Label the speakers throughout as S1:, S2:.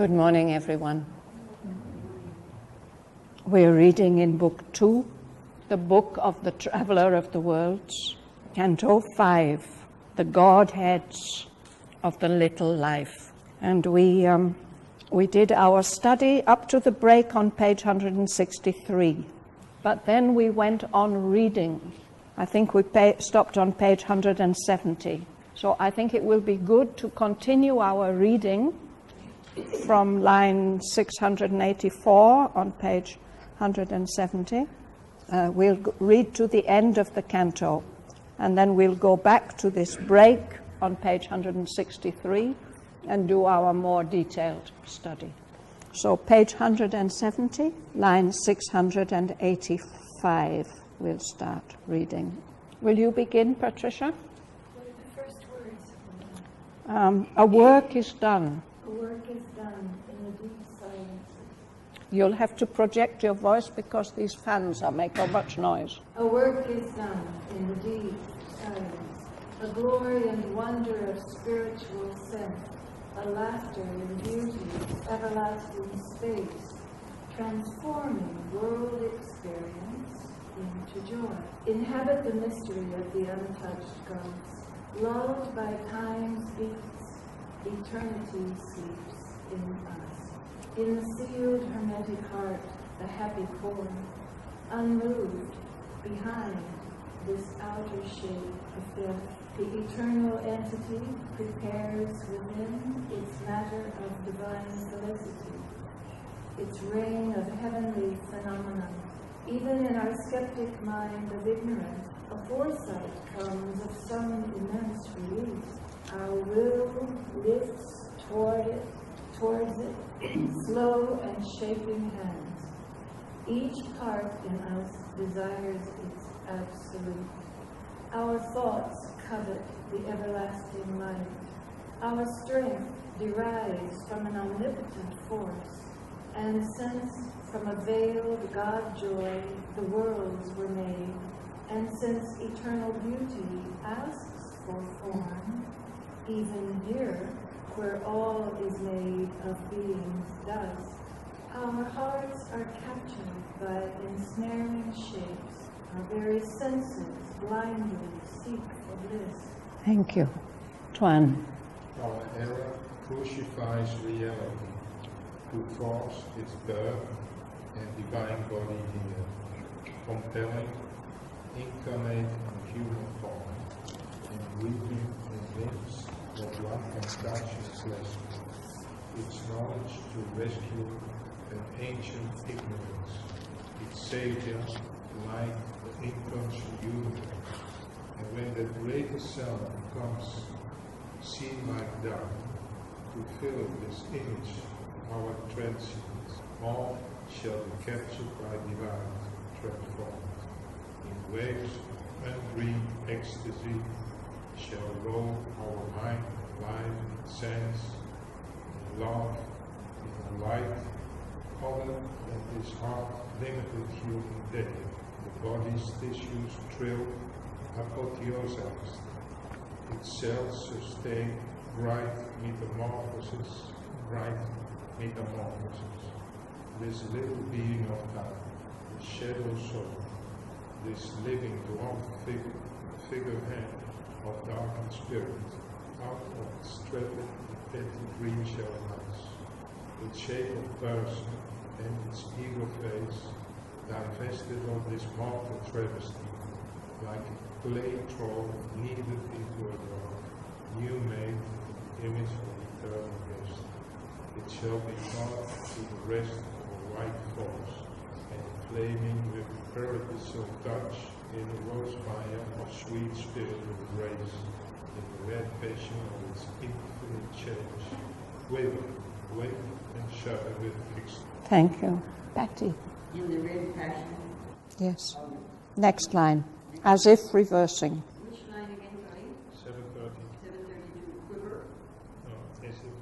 S1: Good morning, everyone. We're reading in Book 2, the Book of the Traveller of the Worlds, Canto 5, the Godheads of the Little Life. And we did our study up to the break on page 163, but then we went on reading. I think we stopped on page 170. So I think it will be good to continue our reading from line 684 on page 170. We'll read to the end of the canto, and then we'll go back to this break on page 163 and do our more detailed study. So page 170, line 685, we'll start reading. Will you begin, Patricia?
S2: What are the first words?
S1: A work is done.
S2: A work is done in the deep silences.
S1: You'll have to project your voice because these fans are making much noise.
S2: A work is done in the deep silence. A glory and wonder of spiritual sense. A laughter in beauty, everlasting space, transforming world experience into joy. Inhabit the mystery of the untouched gods. Lulled by time's beats, eternity sleeps in us. In the sealed hermetic heart, the happy core, unmoved behind this outer shape of death, the eternal entity prepares within its matter of divine felicity, its reign of heavenly phenomena. Even in our skeptic mind of ignorance, a foresight comes of some immense release. Our will lifts towards it, slow and shaping hands. Each part in us desires its absolute. Our thoughts covet the everlasting light. Our strength derives from an omnipotent force, and since from a veiled God-joy the worlds were made, and since eternal beauty asks for form, even here, where all is made of being's dust, our hearts are captured by ensnaring shapes. Our very senses blindly seek for bliss.
S1: Thank you. Tuan.
S3: Our error crucifies reality to force its birth and divine body here, compelling, incarnate in human form, and weaving in limbs that one can touch and grasp, its knowledge to rescue an ancient ignorance, its savior like the inconscious universe. And when the greater self comes, seen like dark, to fill this image of our transience, all shall be captured by divine, transformed. In waves of undreamed ecstasy shall roll our mind, life, sense, in love, in a light, other than this hard-limited human day. The body's tissues trill, apotheosized, its cells sustain bright metamorphosis. This little being of time, the shadow soul, this living dwarf figurehead of darkened spirit, out of its threaded petty green shell rise, its shape of person and its ego face, divested of this mortal travesty, like a clay troll kneaded into a dog, new made in the image of eternal rest. It shall be brought to the rest of a white force, and flaming with paradisal touch in a rose fire of sweet spirit embrace, in the red passion of its infinite change, waver, wake, and shudder with fixed.
S1: Thank you. Patty.
S4: In the red passion.
S1: Yes. Next line. As if reversing.
S4: Which line again, sorry?
S3: 730.
S4: 732. Quiver.
S3: No, as if.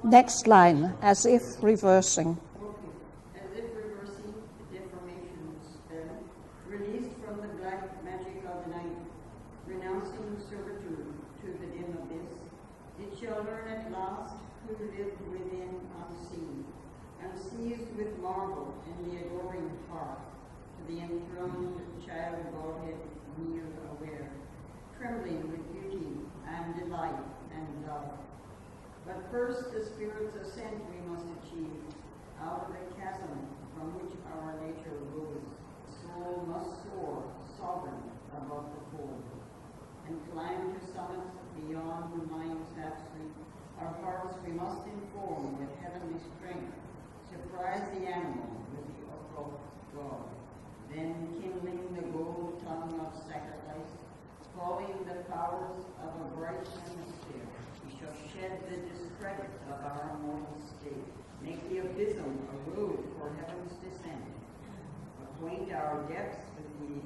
S1: Next line. As if reversing.
S4: Okay. As if reversing the deformation spell, released from the black magic of the night, renouncing servitude to the dim abyss, it shall learn at last who lived within seized with marvel and the adoring heart, to the enthroned child of Godhead near aware, trembling with beauty and delight and love. But first the Spirit's ascent we must achieve, out of the chasm from which our nature rose. Soul must soar, sovereign, above the fold, and climb to summits beyond the mind's half-sleep. Our hearts we must inform with heavenly strength, surprise the animal with the occult God, then kindling the gold tongue of sacrifice, calling the powers of a bright hemisphere, we shall shed the discredit of our mortal state, make the abysm a road for heaven's descent, acquaint our depths with the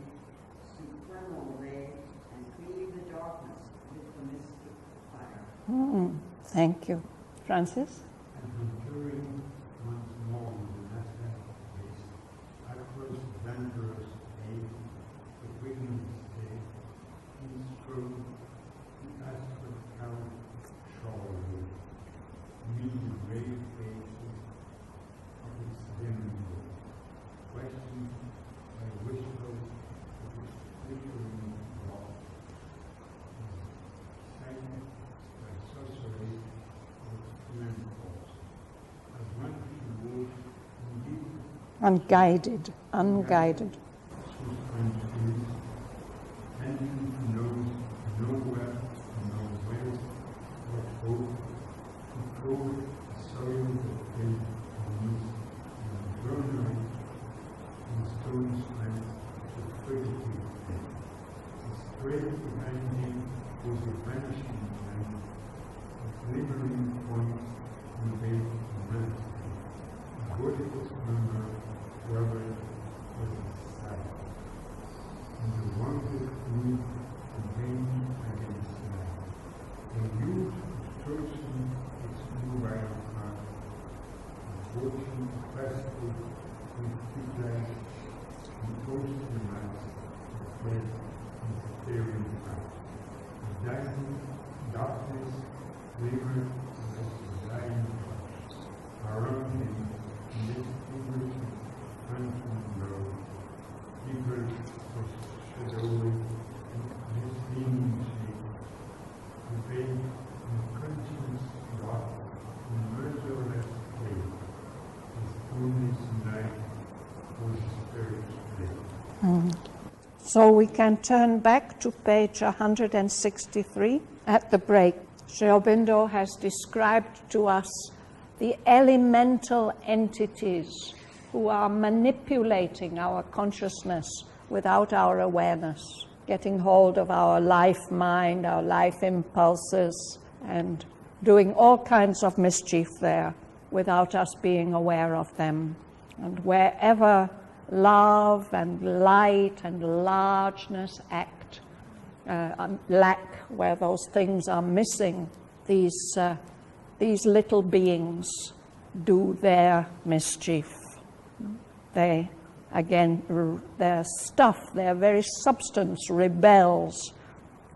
S4: supernal ray, and cleave the darkness with the mystic fire.
S1: Thank you. Francis?
S5: And enduring once more the lesser place, outwards adventurous aid, the winged state, in strove, the aspect count shoreway, meet the grave faces of its dim world, questioned by whispers of its flickering wrath, silent by sorcery of its human cause, as one who would indeed
S1: Unguided, unguided.
S5: whose countries, tending to knows nowhere, no way, or hope, to code the soil that faith beneath, and journey in stone strength to furtive faith. The straight behind him was a vanishing land, a glimmering point in faith and majesty, a gorgeous number wherever was his sight. And the wanted mood contained against life. The youth chosen its mobile heart, and fortune festive with delight, and toast the nights of faith and preparing heart. The dying darkness glimmered as the dying flash. Around him, in this English phantom glow, people was shadowy and misleading shape, the vague and conscious God in measureless faith, his only night was spirit's play.
S1: So we can turn back to page 163 at the break. Sri Aurobindo has described to us the elemental entities who are manipulating our consciousness without our awareness, getting hold of our life mind, our life impulses, and doing all kinds of mischief there without us being aware of them. And wherever love and light and largeness lack, where those things are missing, these little beings do their mischief. They, again, their stuff, their very substance rebels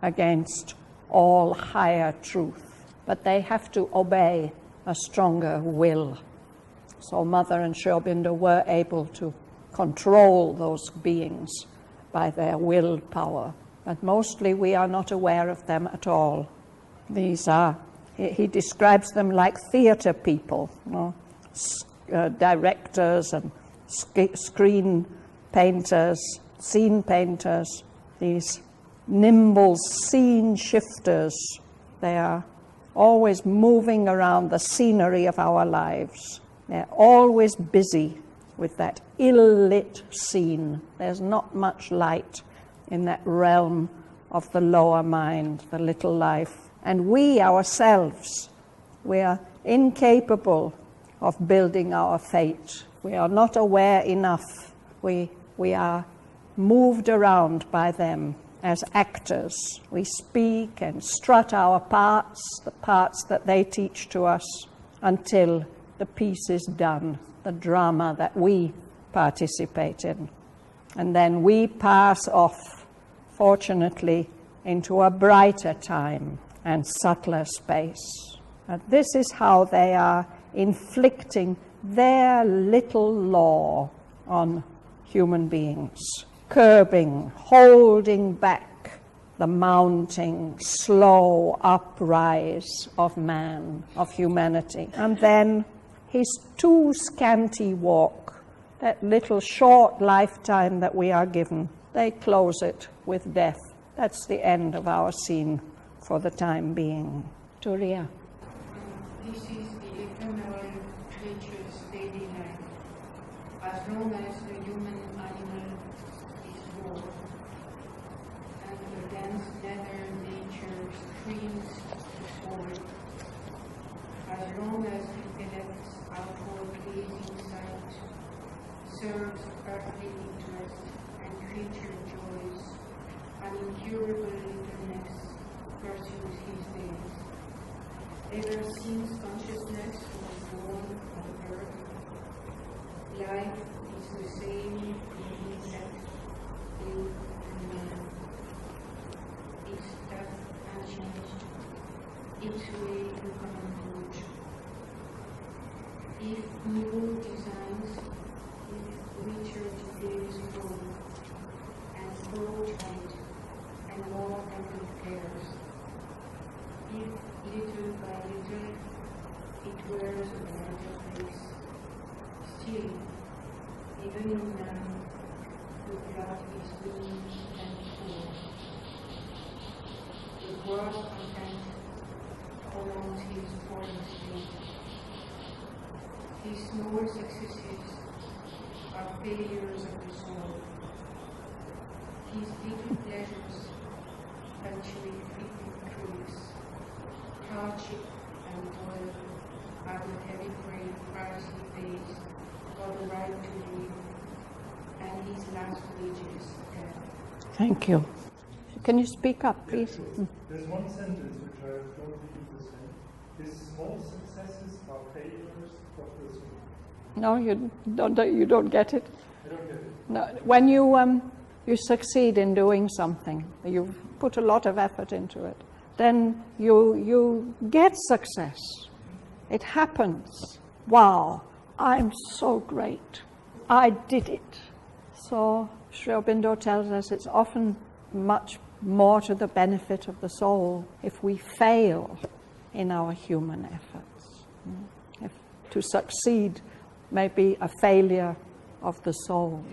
S1: against all higher truth. But they have to obey a stronger will. So Mother and Sri Aurobindo were able to control those beings by their willpower. But mostly we are not aware of them at all. These are, he describes them like theater people, directors and screen painters, scene painters, these nimble scene shifters. They are always moving around the scenery of our lives. They're always busy with that ill-lit scene. There's not much light in that realm of the lower mind, the little life. And we ourselves, we are incapable of building our fate. We are not aware enough. We are moved around by them as actors. We speak and strut our parts, the parts that they teach to us, until the piece is done, the drama that we participate in. And then we pass off, fortunately, into a brighter time and subtler space. And this is how they are inflicting their little law on human beings, curbing, holding back the mounting, slow uprise of man, of humanity. And then his too scanty walk, that little short lifetime that we are given, they close it with death. That's the end of our scene for the time being. Turia.
S6: This is the ephemeral creature's daily life. As long as the human animal is born, and against nether nature screams forward, as long as intellect's outward gazing sight serves earthly interest and creature joys, an incurable littleness pursues his days. Ever since consciousness was born on earth, life is the same in insect, in man. Its death unchanged, its way to common good. If new designs, if richer details grow, and thought height, and more tangled cares, if little by little it wears a brighter face, still, even in man, the blood is green and poor. The gross content prolongs his foreign state. His small successes are failures of the soul. His little pleasures punctuate fleeting cruise. Hardship and toil are the heavy price he pays for the right to live, and his last wages death.
S1: Thank you. Can you speak up, please?
S7: There's one sentence which I don't think is the same. His small successes are failures of the soul.
S1: No, you don't get it.
S7: I don't get it.
S1: No, when you succeed in doing something, you've put a lot of effort into it, then you get success. It happens. Wow, I'm so great. I did it. So Sri Aurobindo tells us it's often much more to the benefit of the soul if we fail in our human efforts. If to succeed may be a failure of the soul,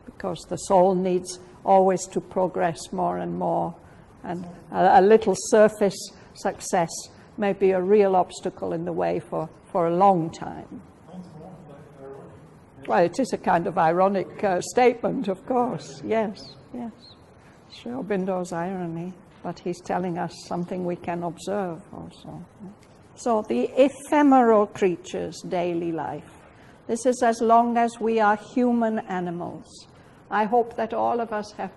S1: because the soul needs always to progress more and more, and a little surface success may be a real obstacle in the way for a long time. Well, it is a kind of ironic statement, of course. Yes, yes. Sri Aurobindo's irony, but he's telling us something we can observe also. So the ephemeral creature's daily life. This is as long as we are human animals. I hope that all of us have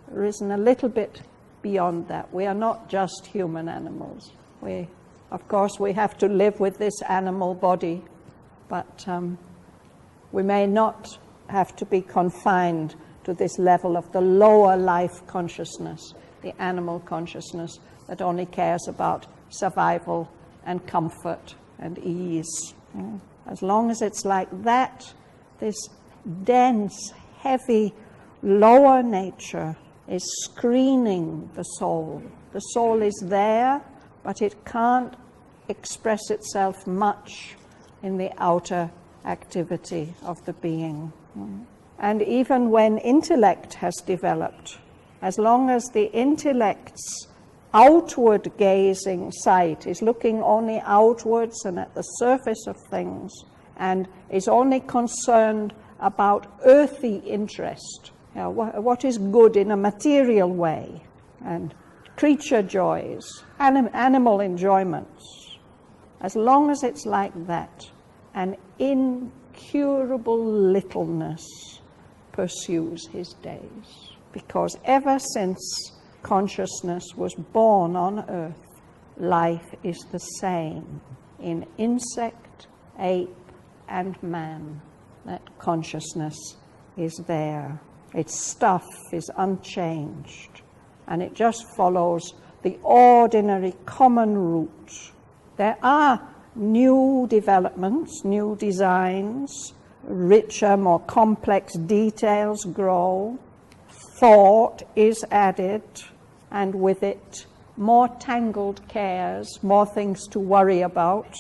S1: risen a little bit beyond that. We are not just human animals. Of course, we have to live with this animal body, but we may not have to be confined to this level of the lower life consciousness, the animal consciousness that only cares about survival and comfort and ease. As long as it's like that, this dense, heavy, lower nature is screening the soul. The soul is there, but it can't express itself much in the outer activity of the being. And even when intellect has developed, as long as the intellect's outward gazing sight is looking only outwards and at the surface of things, and is only concerned about earthy interest, what is good in a material way, and creature joys, animal enjoyments, as long as it's like that, an incurable littleness pursues his days. Because ever since consciousness was born on earth, life is the same in insect, ape, and man. That consciousness is there. Its stuff is unchanged, and it just follows the ordinary common route. There are new developments, new designs, richer, more complex details grow, thought is added, and with it more tangled cares, more things to worry about.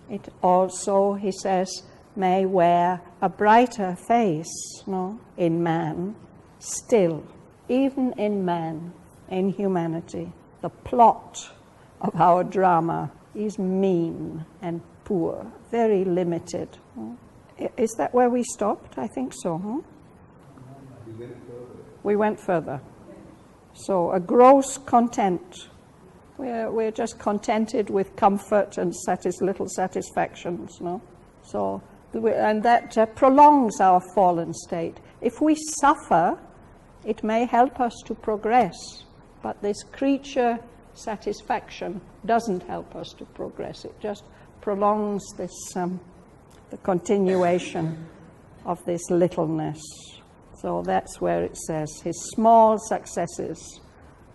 S1: It also, he says, may wear a brighter face in man. Still, even in man, in humanity, the plot of our drama is mean and poor, very limited. Is that where we stopped? I think so. We went further. So a gross content. We're just contented with comfort and little satisfactions. So, and that prolongs our fallen state. If we suffer, it may help us to progress. But this creature satisfaction doesn't help us to progress. It just prolongs this, the continuation of this littleness. So that's where it says his small successes.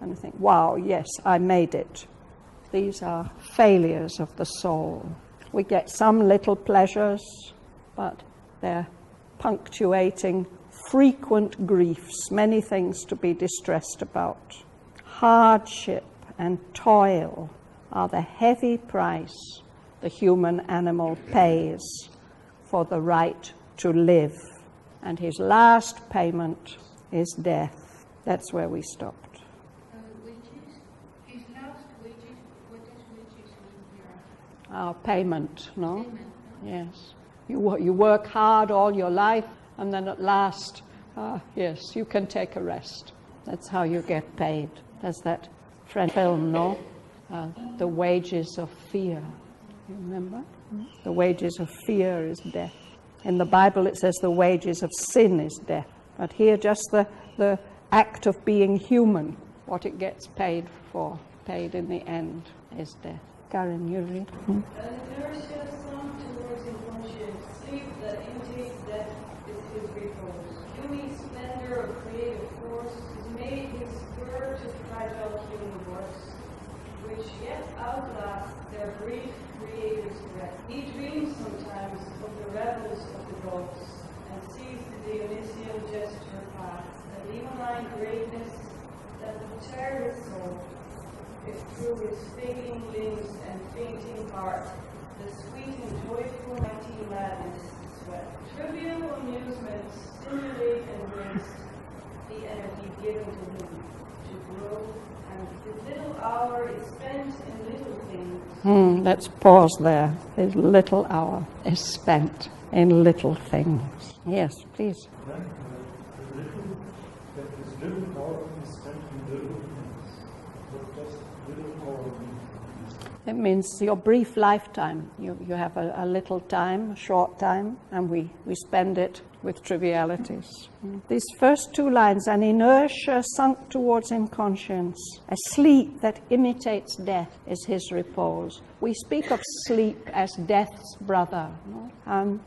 S1: And I think, wow, yes, I made it. These are failures of the soul. We get some little pleasures, but they're punctuating frequent griefs, many things to be distressed about. Hardship and toil are the heavy price the human animal pays for the right to live. And his last payment is death. That's where we stopped.
S6: Wages? His last wages? What does wages mean here?
S1: Our payment, no?
S6: Payment, no?
S1: Yes. You work hard all your life, and then at last, yes, you can take a rest. That's how you get paid. There's that French film, no? The wages of fear. You remember? The wages of fear is death. In the Bible it says the wages of sin is death. But here just the act of being human, what it gets paid for, paid in the end, is death. Karen, you read?
S8: An inertia sunk towards inconscience, sleep that intakes death is his repose. Dewy splendor of creative force is made his spur to fragile human works, which yet outlast their brief creator's breath. He dreams sometimes of the revels of the gods, and sees the Dionysian gesture pass, a leonine greatness that would tear his soul, if through his fading limbs and fainting heart, the sweet and joyful mighty madness sweat. Trivial amusements stimulate and waste the energy given to him to grow, and his little hour is spent in little things.
S1: Let's pause there. His little hour is spent in little things. Yes, please.
S7: His little hour is spent in little things. What does little hour mean?
S1: It means your brief lifetime. You have a little time, a short time, and we spend it with trivialities. These first two lines, an inertia sunk towards inconscience, a sleep that imitates death is his repose. We speak of sleep as death's brother.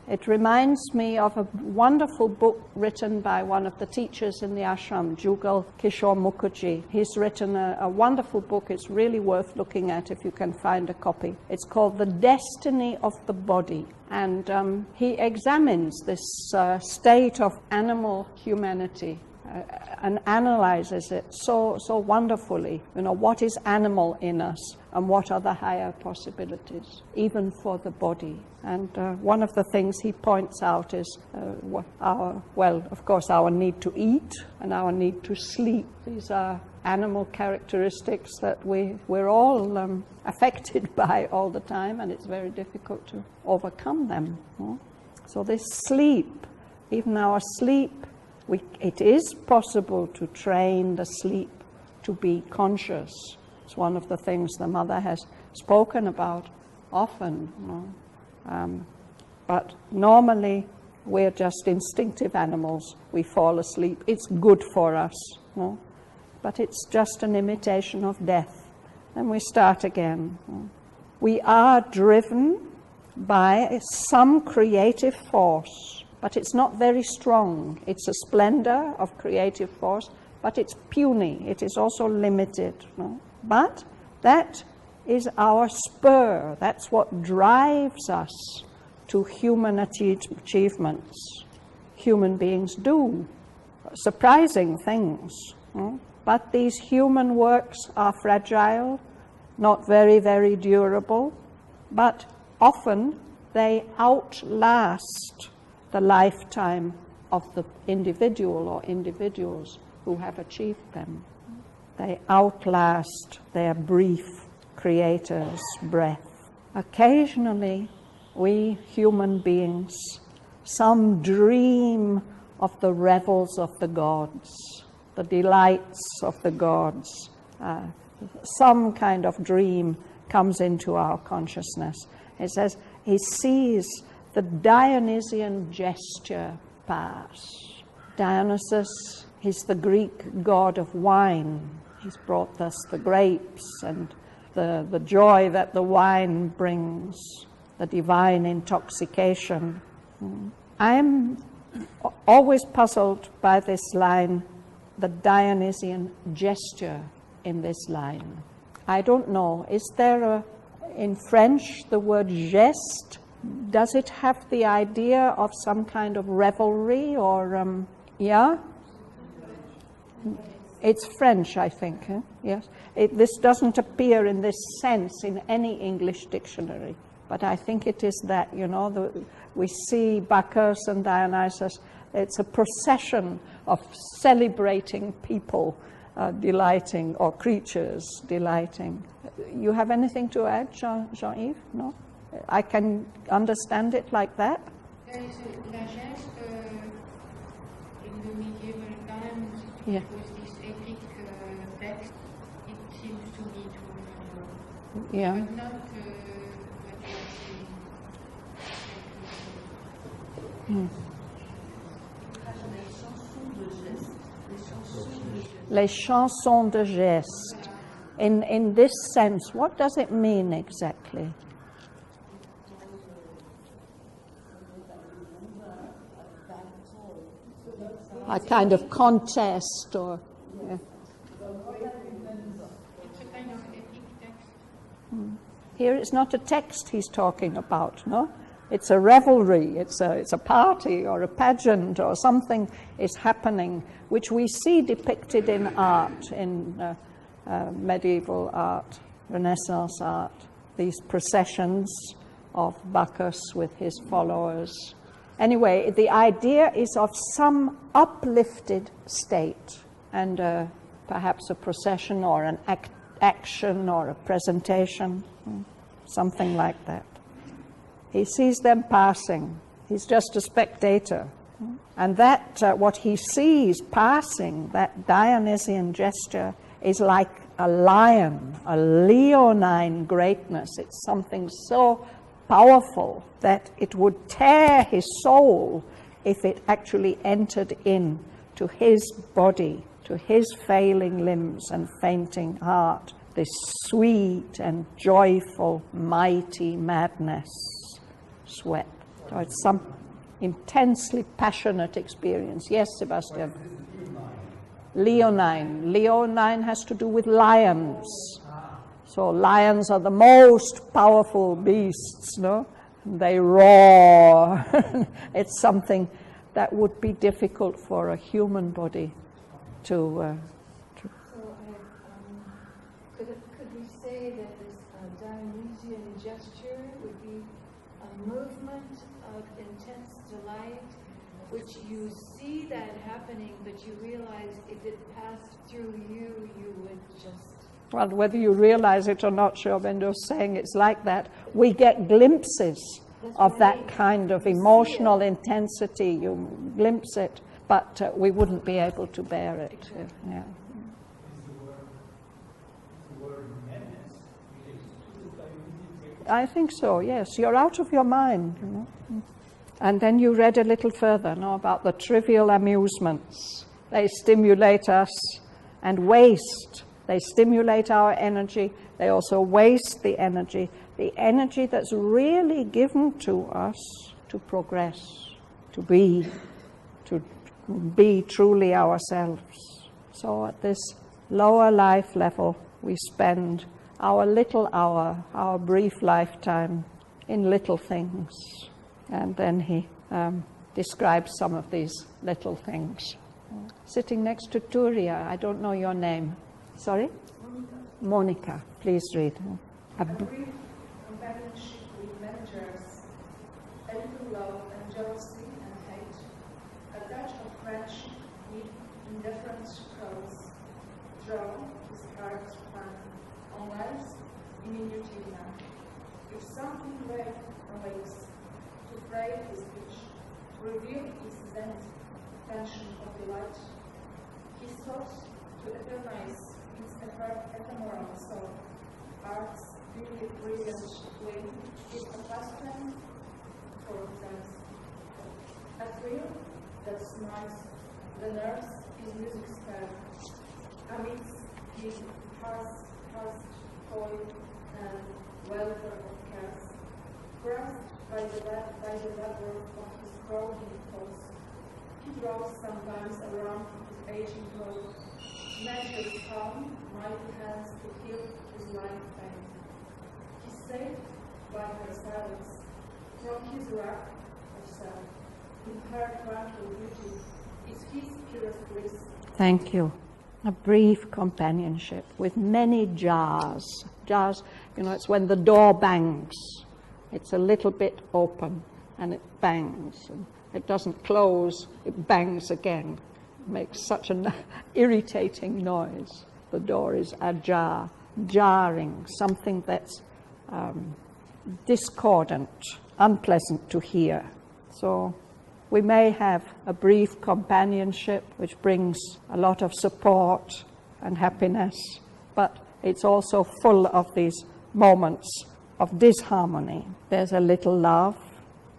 S1: It reminds me of a wonderful book written by one of the teachers in the ashram, Jugal Kishore Mukherjee. He's written a wonderful book. It's really worth looking at if you can find a copy. It's called The Destiny of the Body. And he examines this state of animal humanity and analyzes it so wonderfully. What is animal in us and what are the higher possibilities, even for the body. And one of the things he points out is of course, our need to eat and our need to sleep. These are animal characteristics that we're all affected by all the time, and it's very difficult to overcome them. So this sleep, even our sleep, it is possible to train the sleep to be conscious. It's one of the things the mother has spoken about often. But normally we're just instinctive animals. We fall asleep. It's good for us. But it's just an imitation of death. Then we start again. We are driven by some creative force, but it's not very strong. It's a splendor of creative force, but it's puny. It is also limited. But that is our spur. That's what drives us to human achievements. Human beings do surprising things. But these human works are fragile, not very, very durable, but often they outlast the lifetime of the individual or individuals who have achieved them. They outlast their brief creator's breath. Occasionally, we human beings, some dream of the revels of the gods, the delights of the gods. Some kind of dream comes into our consciousness. It says he sees the Dionysian gesture pass. Dionysus, he's the Greek god of wine. He's brought us the grapes and the joy that the wine brings, the divine intoxication. I'm always puzzled by this line, the Dionysian gesture in this line. I don't know, is there in French the word geste? Does it have the idea of some kind of revelry or, yeah? It's French, I think, yes. This doesn't appear in this sense in any English dictionary, but I think it is that, we see Bacchus and Dionysus. It's a procession of celebrating people delighting, or creatures delighting. You have anything to add, Jean-Yves? No? I can understand it like that.
S6: There is la geste in the medieval times,
S1: Yeah.
S6: with this epic text, it seems to me to remember.
S1: Yeah.
S6: But not what you are saying.
S1: Les chansons de geste. In this sense, what does it mean exactly? A kind of contest, or yeah.
S6: It's a kind of epic text.
S1: Here it's not a text he's talking about, no? It's a revelry, it's a party or a pageant or something is happening, which we see depicted in art, in medieval art, Renaissance art, these processions of Bacchus with his followers. Anyway, the idea is of some uplifted state, and perhaps a procession or an action or a presentation, something like that. He sees them passing. He's just a spectator. And that, what he sees passing, that Dionysian gesture, is like a lion, a leonine greatness. It's something so powerful that it would tear his soul if it actually entered in to his body, to his failing limbs and fainting heart, this sweet and joyful, mighty madness sweat. So it's some intensely passionate experience. Yes, Sebastian? Leonine. Leonine has to do with lions. So lions are the most powerful beasts, no? They roar. It's something that would be difficult for a human body to
S2: So could we say that this Dionysian gesture would be a movement of intense delight, which you see that happening, but you realize if it passed through you, you would just...
S1: Well, whether you realize it or not, Aurobindo'S saying it's like that. We get glimpses of that kind of emotional intensity. You glimpse it, but we wouldn't be able to bear it. Yeah. I think so, yes. You're out of your mind, And then you read a little further, about the trivial amusements. They stimulate us and waste. They stimulate our energy. They also waste the energy that's really given to us to progress, to be truly ourselves. So at this lower life level, we spend our little hour, our brief lifetime in little things. And then he describes some of these little things. Sitting next to Turia, I don't know your name. Sorry? Monica, please read.
S6: A brief companionship with managers, a little love and jealousy and hate, a touch of friendship with indifferent crowds, draw his heart on life's diminutive map. If something awakes to fray his speech, to reveal his zenith, tension of delight, he sought to eternize its ephemeral soul. Art's brilliant flame is a pastime for his eyes. A thrill that smites the nerves is music's spell. Amidst his past toil and welfare of cares, grasped by the labor of his crowding thoughts, he draws sometimes around his aging growth, measures calm, mighty hands to heal his life pain. He saved by her silence from his wrath of self. In her tranquil beauty is his purest bliss.
S1: Thank you. A brief companionship with many jars. Jars, it's when the door bangs. It's a little bit open and it bangs. And it doesn't close, it bangs again. It makes such an irritating noise. The door is ajar, jarring, something that's discordant, unpleasant to hear. So we may have a brief companionship which brings a lot of support and happiness, but it's also full of these moments of disharmony. There's a little love.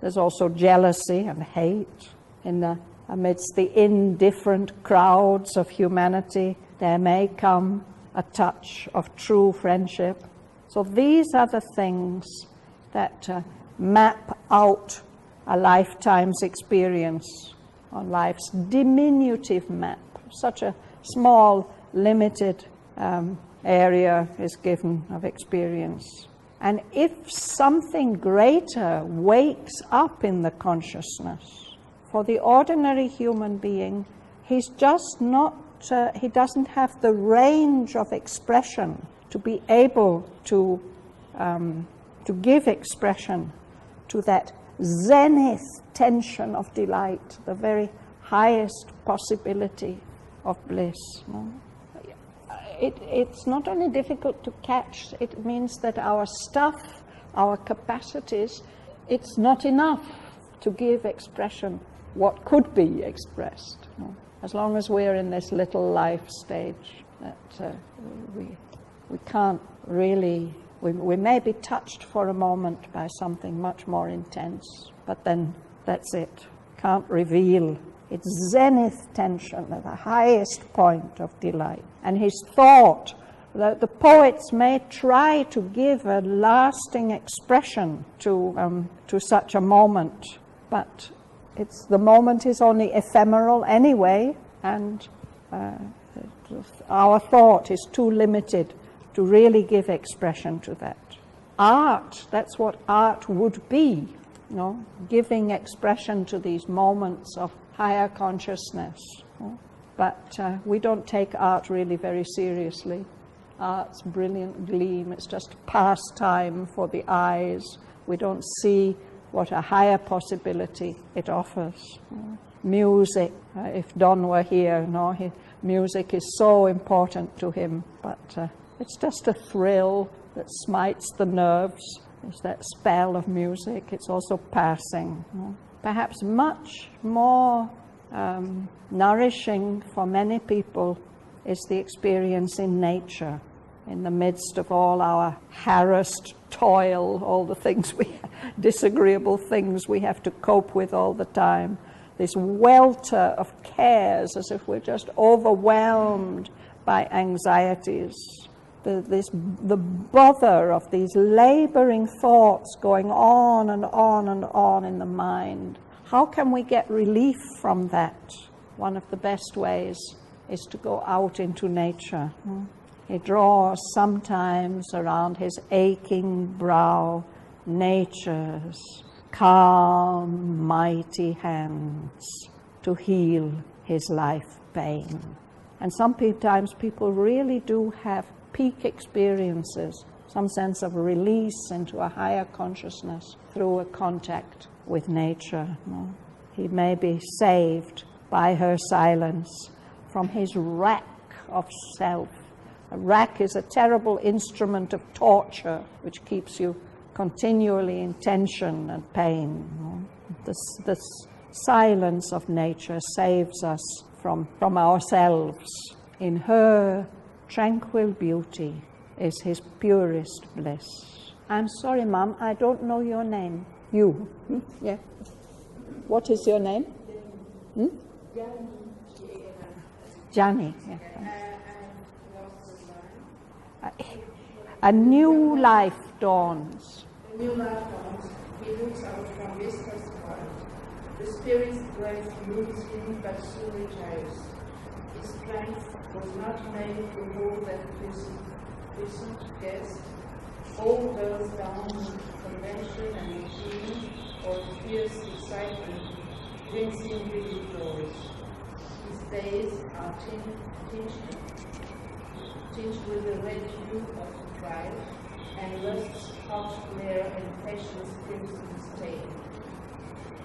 S1: There's also jealousy and hate. Amidst the indifferent crowds of humanity, there may come a touch of true friendship. So these are the things that map out a lifetime's experience on life's diminutive map. Such a small, limited area is given of experience. And if something greater wakes up in the consciousness, for the ordinary human being, he's just not, he doesn't have the range of expression to be able to give expression to that zenith tension of delight, the very highest possibility of bliss. No? It's not only difficult to catch, it means that our stuff, our capacities, it's not enough to give expression what could be expressed. No? As long as we're in this little life stage, that we can't really, we may be touched for a moment by something much more intense, but then that's it. Can't reveal its zenith tension at the highest point of delight. And his thought, the poets may try to give a lasting expression to such a moment, but the moment is only ephemeral anyway, and our thought is too limited to really give expression to that. Art, that's what art would be, giving expression to these moments of higher consciousness. But we don't take art really very seriously. Art's brilliant gleam, it's just pastime for the eyes. We don't see what a higher possibility it offers. Music, if Don were here, music is so important to him, but it's just a thrill that smites the nerves. It's that spell of music. It's also passing. Perhaps much more nourishing for many people is the experience in nature, in the midst of all our harassed toil, all the things disagreeable things we have to cope with all the time. This welter of cares, as if we're just overwhelmed by anxieties. The bother of these laboring thoughts going on and on and on in the mind. How can we get relief from that? One of the best ways is to go out into nature. He draws sometimes around his aching brow nature's calm, mighty hands to heal his life pain. And sometimes people really do have peak experiences, some sense of release into a higher consciousness through a contact with nature. He may be saved by her silence from his rack of self. A rack is a terrible instrument of torture which keeps you continually in tension and pain. The silence of nature saves us from ourselves. In her tranquil beauty is his purest bliss. I'm sorry, Mum, I don't know your name. You? Yeah. What is your name? Johnny. Yeah. A new life dawns.
S6: A new life dawns. He looks out from yesterday's heart. The spirit's breath moves him, but soon retires. His strength was not made to hold that puissant guest. All goes down with convention and routine, or fierce excitement brings him little joys. His days are tinged with the red hue of pride, and lust's hot glare and passion's crimson stain.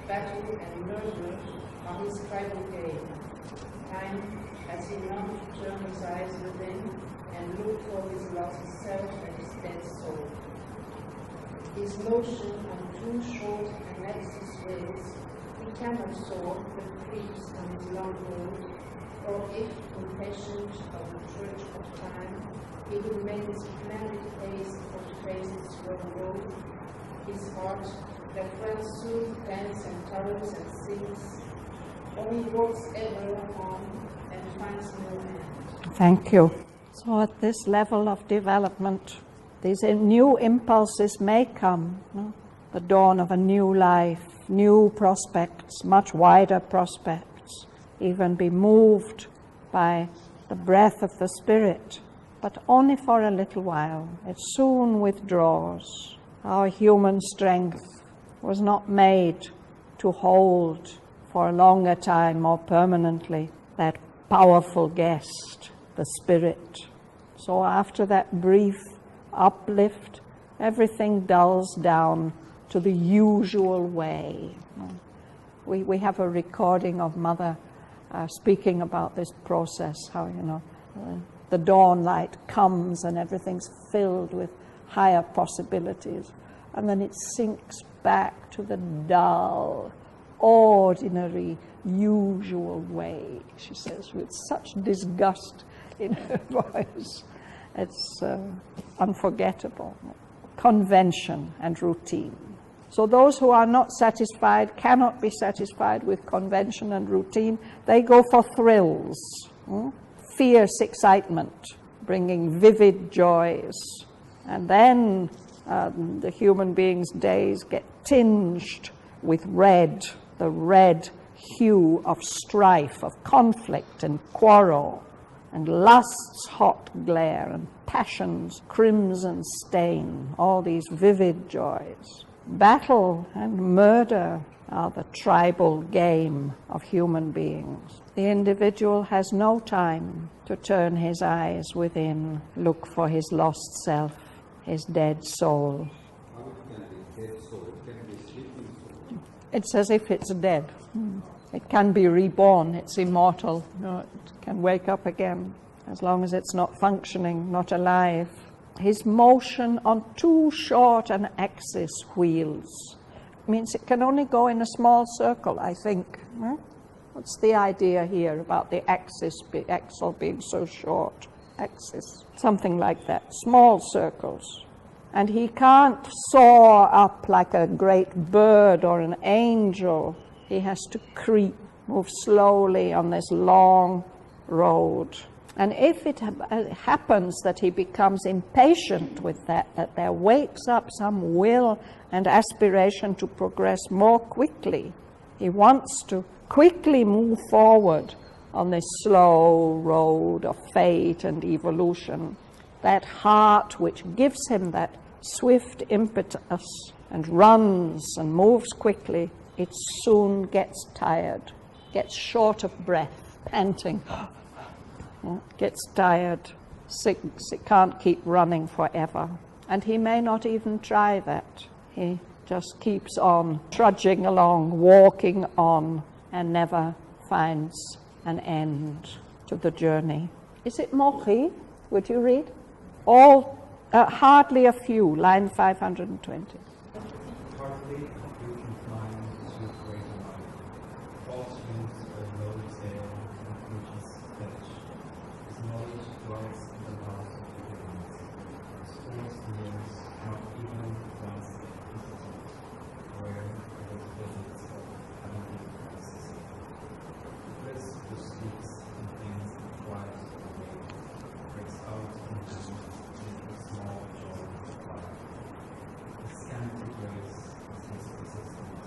S6: Battle and murder are his tribal game. Time has he not to turn his eyes within and look for his lost self and his dead soul. His motion on too short an axis ways, he cannot soar, but creeps on his long road. Or if, impatient of the church of time, he would make his planet pace for traces from the road, his heart, that well soon pants and toils and sinks, only walks ever on and finds no end.
S1: Thank you. So at this level of development, these new impulses may come, the dawn of a new life, new prospects, much wider prospects. Even be moved by the breath of the Spirit, but only for a little while. It soon withdraws. Our human strength was not made to hold for a longer time or permanently that powerful guest, the Spirit. So after that brief uplift, everything dulls down to the usual way. We have a recording of Mother speaking about this process, how, the dawn light comes and everything's filled with higher possibilities. And then it sinks back to the dull, ordinary, usual way, she says, with such disgust in her voice. It's unforgettable. Convention and routine. So those who are not satisfied, cannot be satisfied with convention and routine, they go for thrills, fierce excitement, bringing vivid joys. And then the human being's days get tinged with red, the red hue of strife, of conflict and quarrel, and lust's hot glare, and passion's crimson stain, all these vivid joys. Battle and murder are the tribal game of human beings. The individual has no time to turn his eyes within, look for his lost self, his dead soul.
S9: How it can be dead soul? It can be sleeping soul.
S1: It's as if it's dead. It can be reborn. It's immortal. It can wake up again as long as it's not functioning, not alive. His motion on too short an axis wheels means it can only go in a small circle, I think. What's the idea here about the axle being so short? Axis, something like that, small circles. And he can't soar up like a great bird or an angel. He has to creep, move slowly on this long road. And if it happens that he becomes impatient with that there wakes up some will and aspiration to progress more quickly, he wants to quickly move forward on this slow road of fate and evolution, that heart which gives him that swift impetus and runs and moves quickly, it soon gets tired, gets short of breath, panting, gets tired, sick, can't keep running forever. And he may not even try that. He just keeps on trudging along, walking on, and never finds an end to the journey. Is it Mochi? Would you read? All, hardly a few, line 520.
S9: Hardly you can climb to greater life. False wings are low sail and fruitless fetch. His knowledge dwells in the house of forgiveness. Scores years, not even once the visitant, where the visits of heavenly places. Bliss who speaks in things that flies away, breaks out into the small joy of life. The scanty grace is his persistent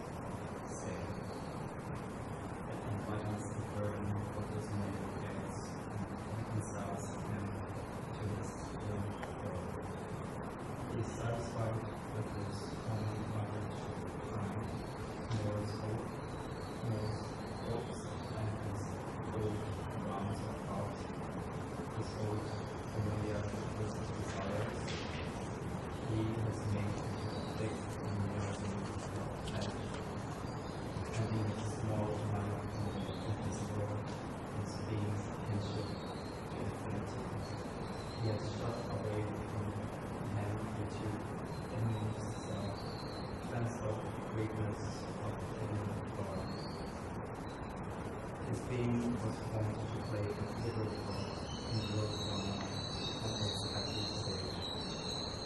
S9: sail. It enlightens the burden of his many days and reconciles him to his own will. He is satisfied with his own average time, knows hopes and his old rounds of thought, his old familiar desires. He has made thick and rising edge, having a small amount of his world, his being kinship to infinity. He has shut away from magnitude and moves self, fenced off the greatness of the hidden God. His being was formed to play a little part in the world drama of its active stage,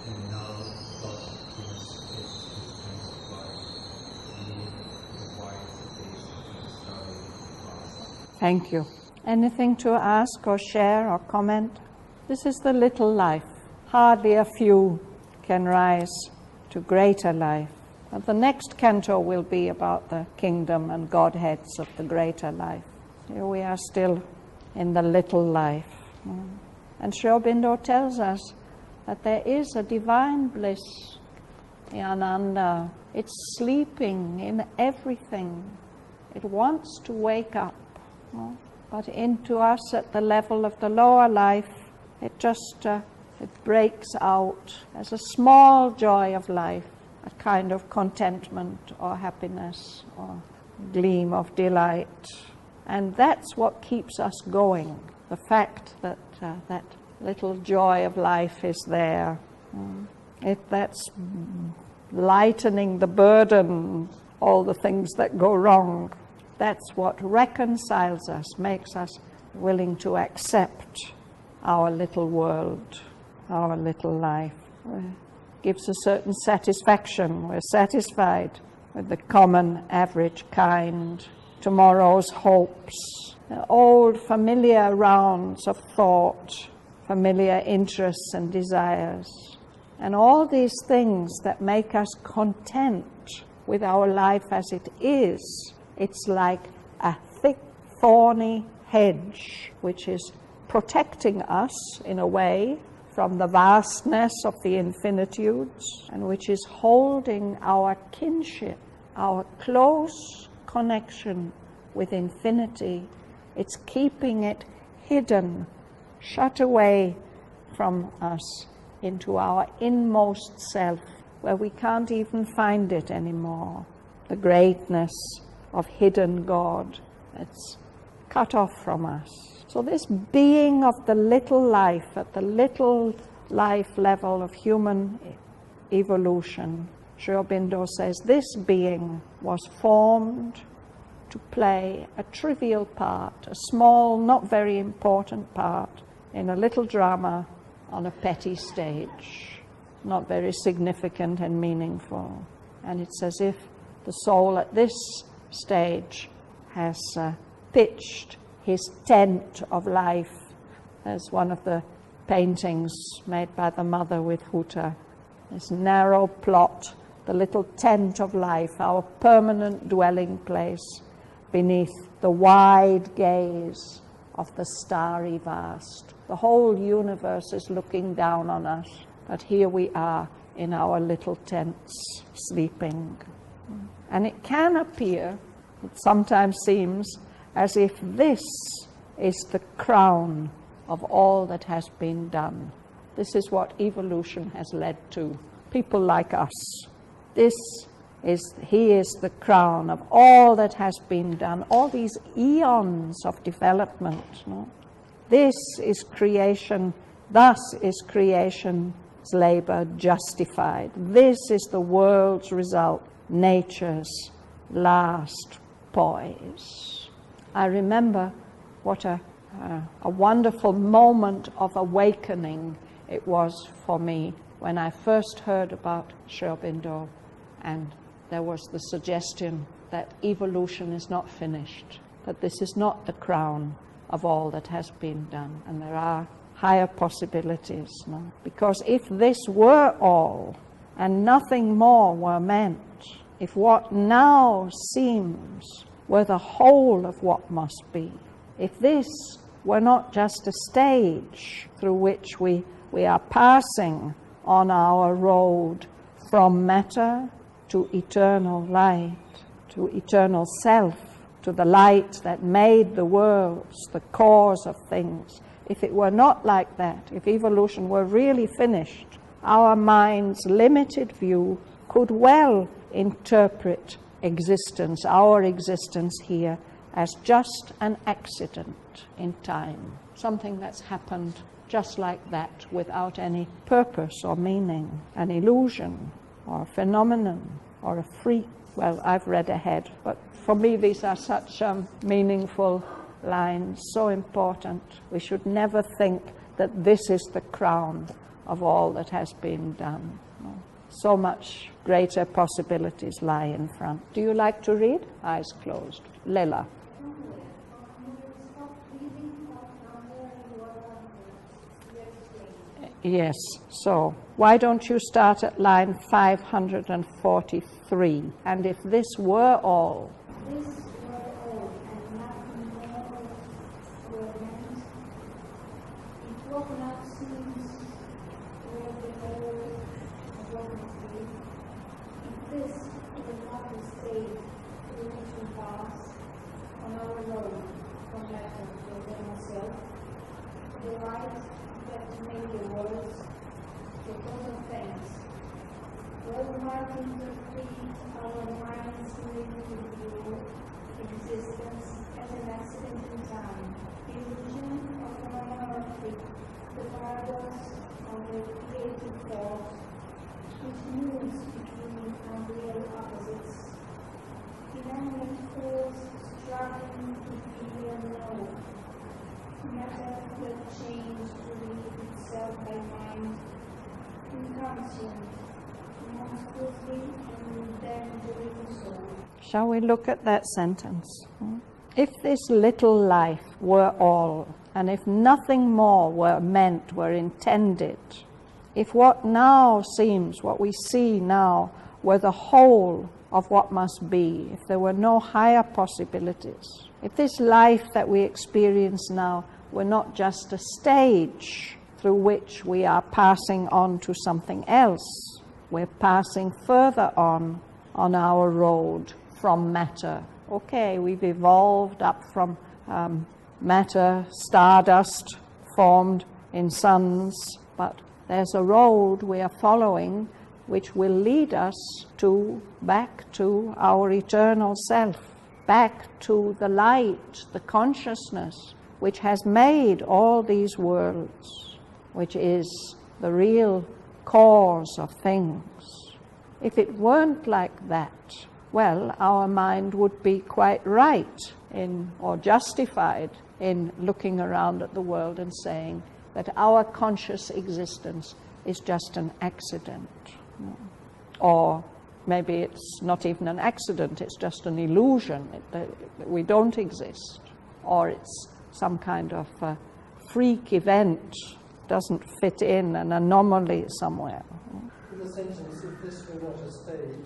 S9: and now thought he has hit his end of life, leave the wide face of the starry past.
S1: Thank you. Anything to ask or share or comment? This is the little life. Hardly a few can rise to greater life. And the next canto will be about the kingdom and Godheads of the greater life. Here we are still in the little life. And Sri Aurobindo tells us that there is a divine bliss, the Ananda. It's sleeping in everything. It wants to wake up. But into us at the level of the lower life, it just it breaks out as a small joy of life, a kind of contentment or happiness or gleam of delight. And that's what keeps us going, the fact that that little joy of life is there. That's lightening the burden, all the things that go wrong. That's what reconciles us, makes us willing to accept our little world, our little life. Gives a certain satisfaction. We're satisfied with the common, average kind, tomorrow's hopes, old familiar rounds of thought, familiar interests and desires, and all these things that make us content with our life as it is. It's like a thick, thorny hedge which is protecting us, in a way, from the vastness of the infinitudes, and which is holding our kinship, our close connection with infinity. It's keeping it hidden, shut away from us into our inmost self, where we can't even find it anymore. The greatness of hidden God that's cut off from us. So this being of the little life, at the little life level of human evolution, Sri Aurobindo says this being was formed to play a trivial part, a small, not very important part in a little drama on a petty stage, not very significant and meaningful. And it's as if the soul at this stage has pitched his tent of life, as one of the paintings made by the mother with Huta. This narrow plot, the little tent of life, our permanent dwelling place beneath the wide gaze of the starry vast. The whole universe is looking down on us, but here we are in our little tents, sleeping. And it can appear, it sometimes seems, as if this is the crown of all that has been done. This is what evolution has led to. People like us. He is the crown of all that has been done, all these eons of development. No? This is creation, thus is creation's labor justified. This is the world's result, nature's last poise. I remember what a wonderful moment of awakening it was for me when I first heard about Aurobindo, and there was the suggestion that evolution is not finished, that this is not the crown of all that has been done, and there are higher possibilities. No? Because if this were all, and nothing more were meant, if what now seems were the whole of what must be, if this were not just a stage through which we are passing on our road from matter to eternal light, to eternal self, to the light that made the worlds, the cause of things. If it were not like that, if evolution were really finished, our mind's limited view could well interpret existence, our existence here, as just an accident in time, something that's happened just like that without any purpose or meaning, an illusion or a phenomenon or a freak. Well, I've read ahead, but for me these are such meaningful lines, so important. We should never think that this is the crown of all that has been done. No. So much greater possibilities lie in front. Do you like to read? Eyes closed. Lela. Yes, so why don't you start at line 543? And if this were all,
S10: this were all, and nothing more were meant, it would not seem where the whole of what must be. If this were not the state through which we pass on our road from matter to eternal self, the light that made the worlds, the cause of things, well marking to treat our minds limited view existence as an accident in time, the illusion of phenomenology, the paradox of the creative force, which moves between unreal opposites, inanimate force struggling to be unknown, matter that changed to leave itself by mind, inconscient, monstrosely and then doing so.
S1: Shall we look at that sentence? If this little life were all, and if nothing more were meant, were intended, if what now seems, what we see now, were the whole of what must be, if there were no higher possibilities, if this life that we experience now were not just a stage through which we are passing on to something else, we're passing further on our road from matter. Okay, we've evolved up from matter, stardust formed in suns, but there's a road we are following which will lead us back to our eternal self, back to the light, the consciousness which has made all these worlds, which is the real cause of things. If it weren't like that, well, our mind would be quite right or justified in looking around at the world and saying that our conscious existence is just an accident. Or maybe it's not even an accident, it's just an illusion, that we don't exist. Or it's some kind of freak event, doesn't fit in, an anomaly somewhere.
S11: In the sentence, if this were not a stage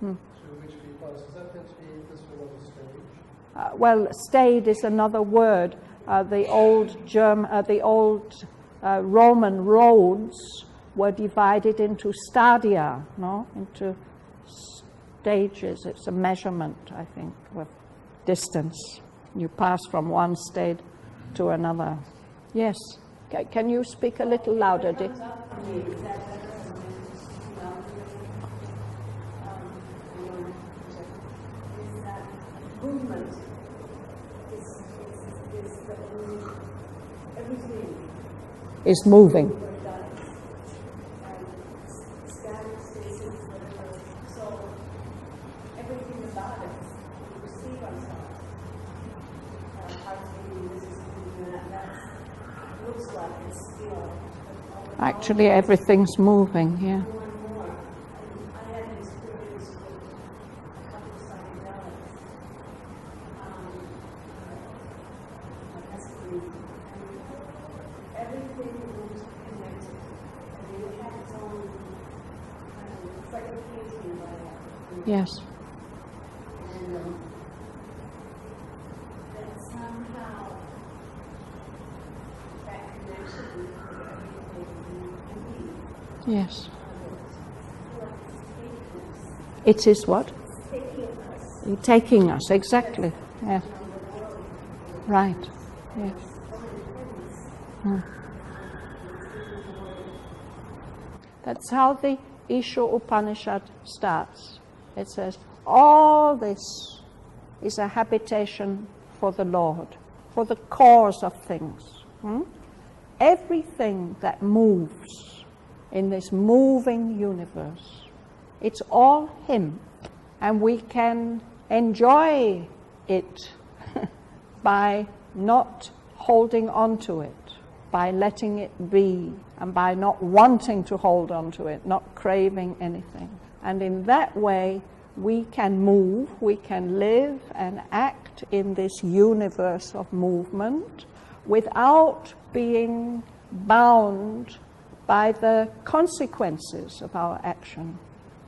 S11: through which we pass, is that meant to be if this were not a stage?
S1: Well, stayed is another word the old Roman roads were divided into stadia, no? Into stages. It's a measurement, I think, of distance. You pass from one state to another. Yes. Can you speak a little louder, Dick?
S10: Movement is everything
S1: is moving.
S10: Static spaces, whatever. So everything about it, we perceive ourselves. Heart's beating, this is beating, that looks like it's still.
S1: Actually, everything's moving, yeah.
S10: More and more. And I had an experience with a couple of psychedelics. Everything was connected. And it had its own it's like a painting by that.
S1: Yes.
S10: And that somehow that connection with everything can be.
S1: Yes. It is what? Taking us, exactly. Yeah. Right. Yes. That's how the Isha Upanishad starts. It says, all this is a habitation for the Lord, for the cause of things. Everything that moves in this moving universe, it's all Him. And we can enjoy it by not holding on to it, by letting it be, and by not wanting to hold on to it, not craving anything. And in that way, we can move, we can live and act in this universe of movement without being bound by the consequences of our action,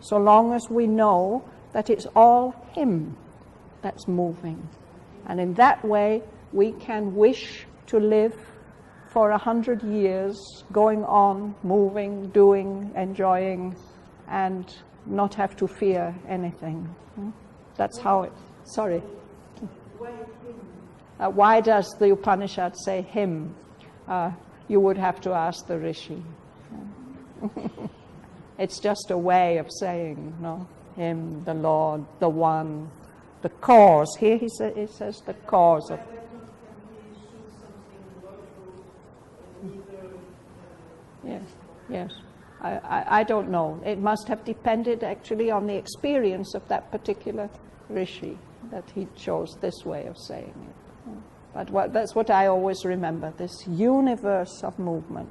S1: so long as we know that it's all Him that's moving. And in that way, we can wish to live for 100 years, going on, moving, doing, enjoying, and not have to fear anything. That's how it... Sorry. Why does the Upanishad say Him? You would have to ask the Rishi. It's just a way of saying, no, Him, the Lord, the One, the cause. Here it says the cause of... Yes, yes. I don't know. It must have depended actually on the experience of that particular Rishi that he chose this way of saying it. But that's what I always remember, this universe of movement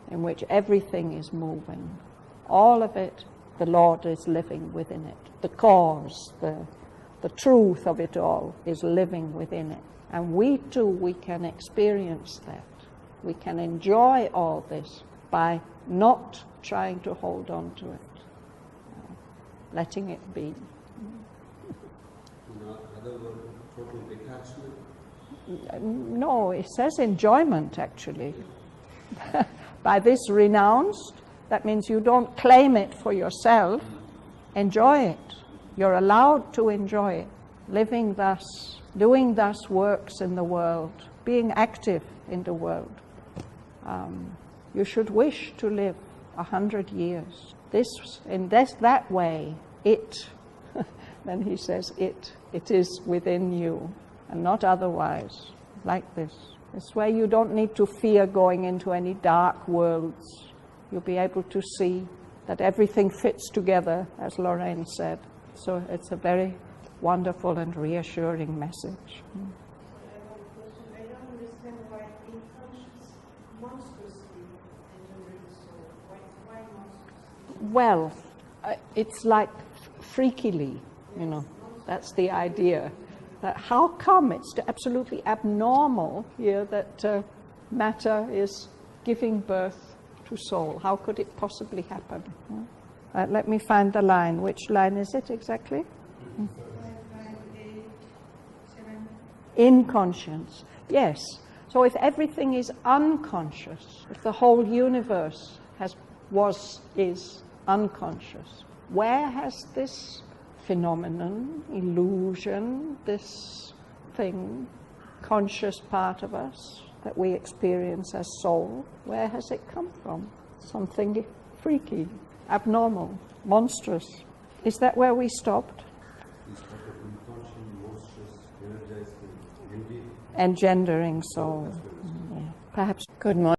S1: in which everything is moving. All of it, the Lord is living within it. The cause, the truth of it all is living within it. And we too, we can experience that. We can enjoy all this by not trying to hold on to it, letting it be.
S12: Other word, total detachment?
S1: No, it says enjoyment actually. By this renounced, that means you don't claim it for yourself. Enjoy it. You're allowed to enjoy it. Living thus, doing thus works in the world, being active in the world. You should wish to live 100 years. That way, it, then he says it is within you and not otherwise, like this. This way you don't need to fear going into any dark worlds. You'll be able to see that everything fits together, as Lorraine said. So it's a very wonderful and reassuring message.
S6: I don't understand why inconscious monstrously enters the soul. Why monstrously?
S1: Well, it's like freakily, you know. That's the idea. That how come it's absolutely abnormal here that matter is giving birth to soul? How could it possibly happen? Let me find the line. Which line is it exactly? In conscience. Yes. So if everything is unconscious, if the whole universe is unconscious, where has this phenomenon, illusion, this thing, conscious part of us that we experience as soul, where has it come from? Something freaky, abnormal, monstrous. Is that where we stopped? Engendering soul. Yeah. Perhaps. Good morning.